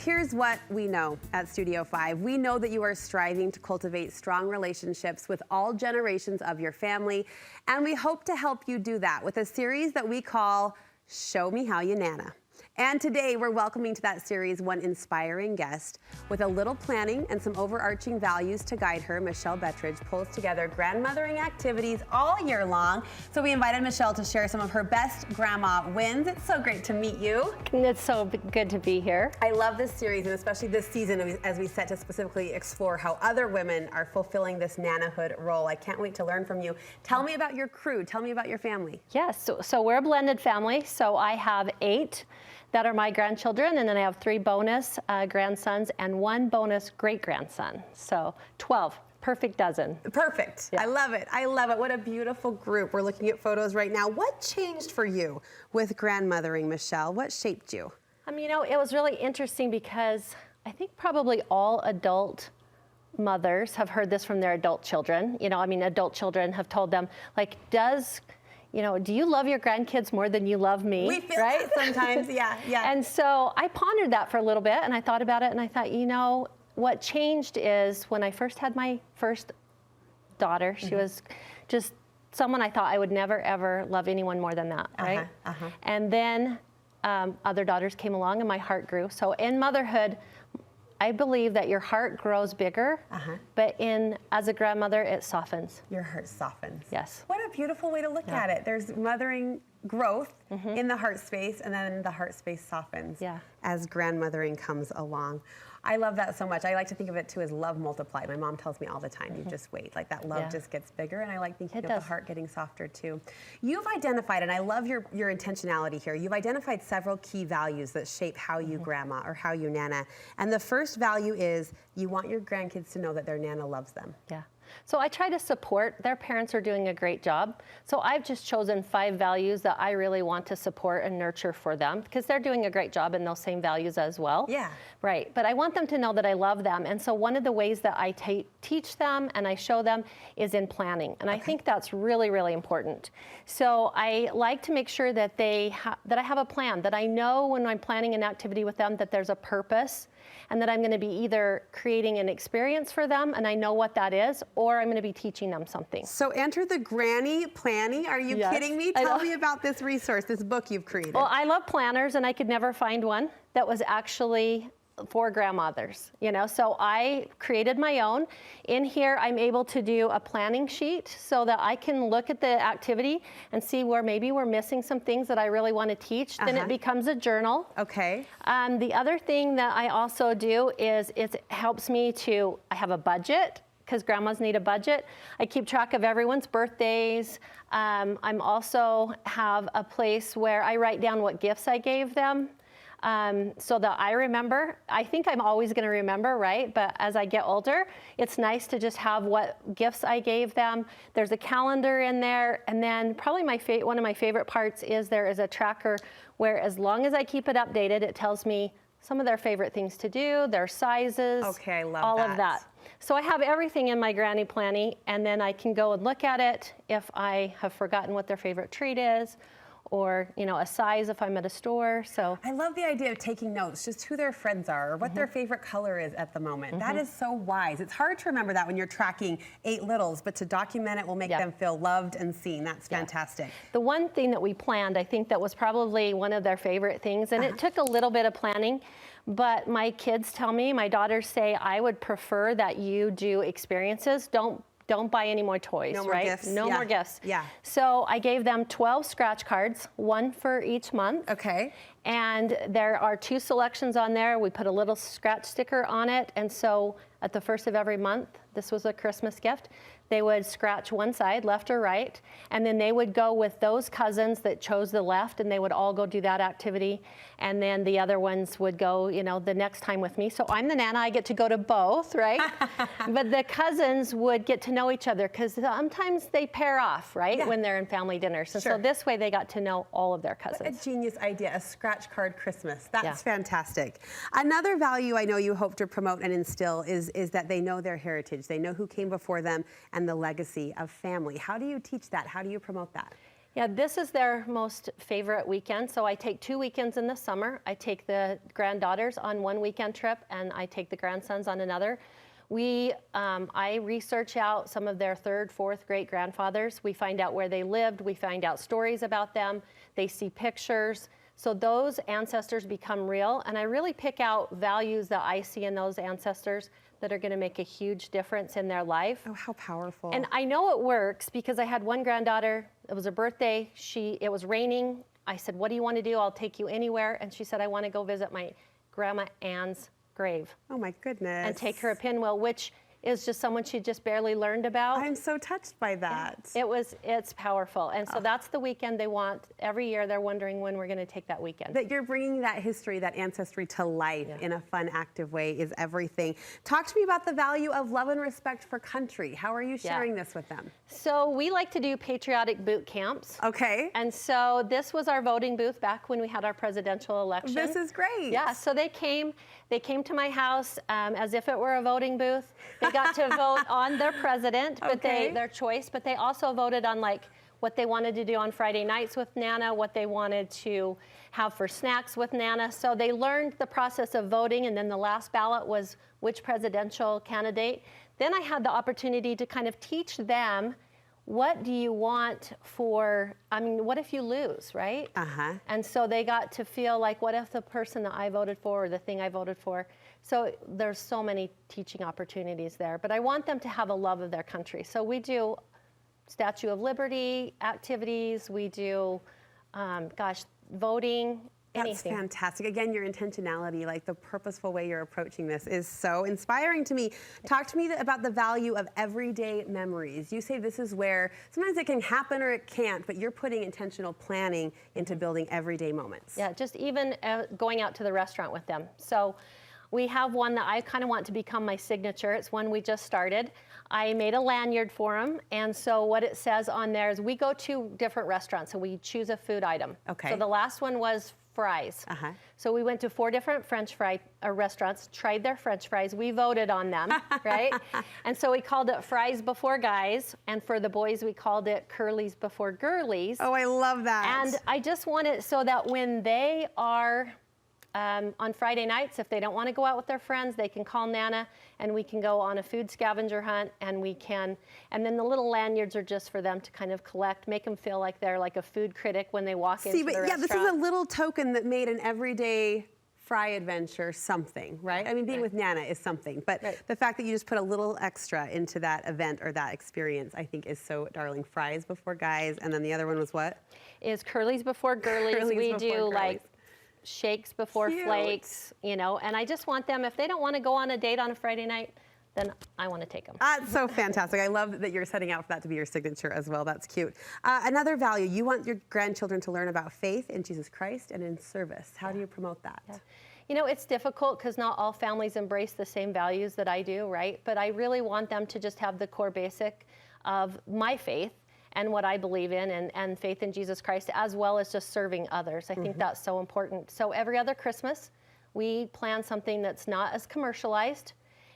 Here's what we know at Studio 5. We know that you are striving to cultivate strong relationships with all generations of your family, and we hope to help you do that with a series that we call Show Me How You Nana. And today we're welcoming to that series one inspiring guest. With a little planning and some overarching values to guide her, Michele Bettridge pulls together grandmothering activities all year long. So we invited Michele to share some of her best grandma wins. It's so great to meet you. It's so good to be here. I love this series, and especially this season as we set to specifically explore how other women are fulfilling this nanahood role. I can't wait to learn from you. Tell me about your crew. Tell me about your family. Yes, so we're a blended family. So I have 8 that are my grandchildren, and then I have 3 bonus grandsons and 1 bonus great-grandson. So 12, perfect dozen. Perfect. Yeah. I love it. I love it. What a beautiful group. We're looking at photos right now. What changed for you with grandmothering, Michele? What shaped you? You know, it was really interesting because I think probably all adult mothers have heard this from their adult children. You know, adult children have told them, like, do you love your grandkids more than you love me? We feel right? that sometimes, yeah. And so I pondered that for a little bit, and I thought about it, and I thought, what changed is when I first had my first daughter, she was just someone I thought I would never, ever love anyone more than that, right? And then other daughters came along, and my heart grew. So in motherhood, I believe that your heart grows bigger, but as a grandmother, it softens. Your heart softens. Yes. What a beautiful way to look at it. There's mothering growth in the heart space, and then the heart space softens as grandmothering comes along. I love that so much. I like to think of it too as love multiplied. My mom tells me all the time, you just wait, like that love just gets bigger, and I like thinking of the heart getting softer too. You've identified, and I love your intentionality here, you've identified several key values that shape how you grandma or how you nana. And the first value is you want your grandkids to know that their nana loves them. Yeah. So I try to support. Their parents are doing a great job. So I've just chosen 5 values that I really want to support and nurture for them because they're doing a great job in those same values as well. Yeah. Right. But I want them to know that I love them. And so one of the ways that I teach them and I show them is in planning. And I think that's really, really important. So I like to make sure that that I have a plan, that I know when I'm planning an activity with them that there's a purpose, and that I'm going to be either creating an experience for them, and I know what that is, or I'm going to be teaching them something. So enter the granny planning. Are you kidding me? Tell me about this resource, this book you've created. Well, I love planners, and I could never find one that was actually for grandmothers, so I created my own. In here, I'm able to do a planning sheet so that I can look at the activity and see where maybe we're missing some things that I really want to teach. Then it becomes a journal. Okay. The other thing that I also do is it helps me I have a budget, because grandmas need a budget. I keep track of everyone's birthdays. I'm also have a place where I write down what gifts I gave them. So that I remember. I think I'm always going to remember, right? But as I get older, it's nice to just have what gifts I gave them. There's a calendar in there, and then probably one of my favorite parts is there is a tracker where as long as I keep it updated, it tells me some of their favorite things to do, their sizes, I love all of that. So I have everything in my granny planning, and then I can go and look at it if I have forgotten what their favorite treat is, or a size if I'm at a store. So I love the idea of taking notes, just who their friends are or what their favorite color is at the moment. That is so wise. It's hard to remember that when you're tracking 8 littles, but to document it will make them feel loved and seen. That's fantastic. The one thing that we planned, I think that was probably one of their favorite things, and it took a little bit of planning, but my kids tell me, my daughters say, I would prefer that you do experiences. Don't buy any more toys, no more right? Gifts. No more gifts. Yeah. So I gave them 12 scratch cards, 1 for each month. Okay. And there are 2 selections on there. We put a little scratch sticker on it. And so at the first of every month, this was a Christmas gift, they would scratch one side, left or right, and then they would go with those cousins that chose the left, and they would all go do that activity. And then the other ones would go, the next time with me. So I'm the nana, I get to go to both, right? But the cousins would get to know each other because sometimes they pair off, right? When they're in family dinners. And so this way they got to know all of their cousins. What a genius idea, a scratch card Christmas. That's fantastic. Another value I know you hope to promote and instill is that they know their heritage. They know who came before them and the legacy of family. How do you teach that? How do you promote that? Yeah, this is their most favorite weekend. So I take 2 weekends in the summer. I take the granddaughters on one weekend trip, and I take the grandsons on another. I research out some of their third, fourth great grandfathers. We find out where they lived. We find out stories about them. They see pictures. So those ancestors become real. And I really pick out values that I see in those ancestors that are going to make a huge difference in their life. Oh, how powerful. And I know it works because I had one granddaughter. It was her birthday. It was raining. I said, "What do you want to do? I'll take you anywhere." And she said, "I want to go visit my Grandma Ann's grave." Oh my goodness. And take her a pinwheel, which is just someone she just barely learned about. I'm so touched by that. Yeah. It's powerful. And so that's the weekend they want. Every year they're wondering when we're going to take that weekend. That you're bringing that history, that ancestry to life in a fun, active way is everything. Talk to me about the value of love and respect for country. How are you sharing this with them? So we like to do patriotic boot camps. Okay. And so this was our voting booth back when we had our presidential election. This is great. Yeah, so they came to my house as if it were a voting booth. They got to vote on their president, but their choice, but they also voted on like what they wanted to do on Friday nights with Nana, what they wanted to have for snacks with Nana. So they learned the process of voting, and then the last ballot was which presidential candidate. Then I had the opportunity to kind of teach them, what do you want for, what if you lose, right? Uh-huh. And so they got to feel like, what if the person that I voted for or the thing I voted for? So there's so many teaching opportunities there. But I want them to have a love of their country. So we do Statue of Liberty activities. We do, voting. That's fantastic. Again, your intentionality, like the purposeful way you're approaching this is so inspiring to me. Talk to me about the value of everyday memories. You say this is where sometimes it can happen or it can't, but you're putting intentional planning into building everyday moments. Yeah, just even going out to the restaurant with them. So we have one that I kind of want to become my signature. It's one we just started. I made a lanyard for them, and so what it says on there is we go to different restaurants, and we choose a food item. Okay. So the last one was fries. Uh-huh. So we went to 4 different French fry restaurants, tried their French fries. We voted on them, right? And so we called it Fries Before Guys, and for the boys, we called it Curlies Before Girlies. Oh, I love that. And I just want it so that when they are on Friday nights, if they don't want to go out with their friends, they can call Nana, and we can go on a food scavenger hunt, and then the little lanyards are just for them to kind of collect, make them feel like they're like a food critic when they walk into the restaurant. This is a little token that made an everyday fry adventure something, right? I mean, being with Nana is something, but the fact that you just put a little extra into that event or that experience, I think is so darling. Fries Before Guys, and then the other one was what? Is Curlies Before Girlies. We do like shakes before flakes, and I just want them, if they don't want to go on a date on a Friday night, then I want to take them. That's so fantastic. I love that you're setting out for that to be your signature as well. That's cute. Another value, you want your grandchildren to learn about faith in Jesus Christ and in service. How do you promote that? Yeah. It's difficult because not all families embrace the same values that I do, right? But I really want them to just have the core basic of my faith and what I believe in, and faith in Jesus Christ, as well as just serving others. I think that's so important. So every other Christmas, we plan something that's not as commercialized,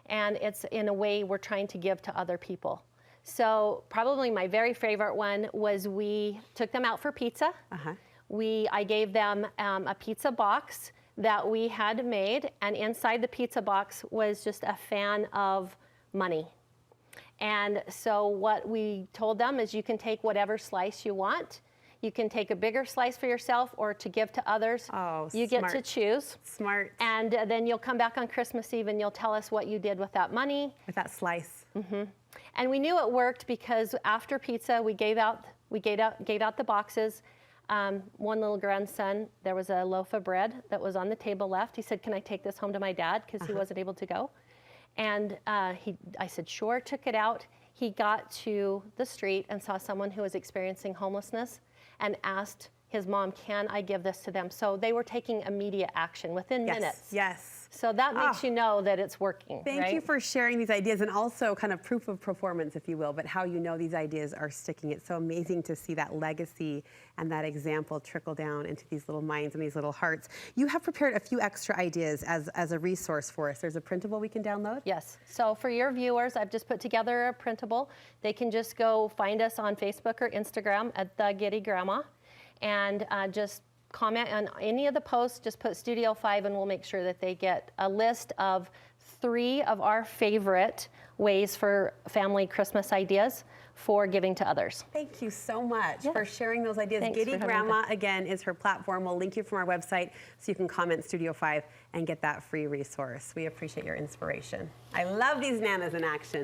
and it's in a way we're trying to give to other people. So probably my very favorite one was we took them out for pizza. I gave them a pizza box that we had made, and inside the pizza box was just a fan of money. And so what we told them is you can take whatever slice you want. You can take a bigger slice for yourself or to give to others. Oh, you get to choose. Smart. And then you'll come back on Christmas Eve and you'll tell us what you did with that money. With that slice. And we knew it worked because after pizza, we gave out the boxes. One little grandson, there was a loaf of bread that was on the table left. He said, "Can I take this home to my dad?" Because he wasn't able to go. And I said, sure, took it out. He got to the street and saw someone who was experiencing homelessness and asked his mom, can I give this to them? So they were taking immediate action within minutes. Yes. So that makes you know that it's working. Thank you for sharing these ideas, and also kind of proof of performance, if you will, but how you know these ideas are sticking. It's so amazing to see that legacy and that example trickle down into these little minds and these little hearts. You have prepared a few extra ideas as a resource for us. There's a printable we can download? Yes. So for your viewers, I've just put together a printable. They can just go find us on Facebook or Instagram at The Giddy Grandma, and just comment on any of the posts, just put Studio 5, and we'll make sure that they get a list of 3 of our favorite ways for family Christmas ideas for giving to others. Thank you so much for sharing those ideas. Thanks Giddy Grandma, again, is her platform. We'll link you from our website so you can comment Studio 5 and get that free resource. We appreciate your inspiration. I love these nanas in action.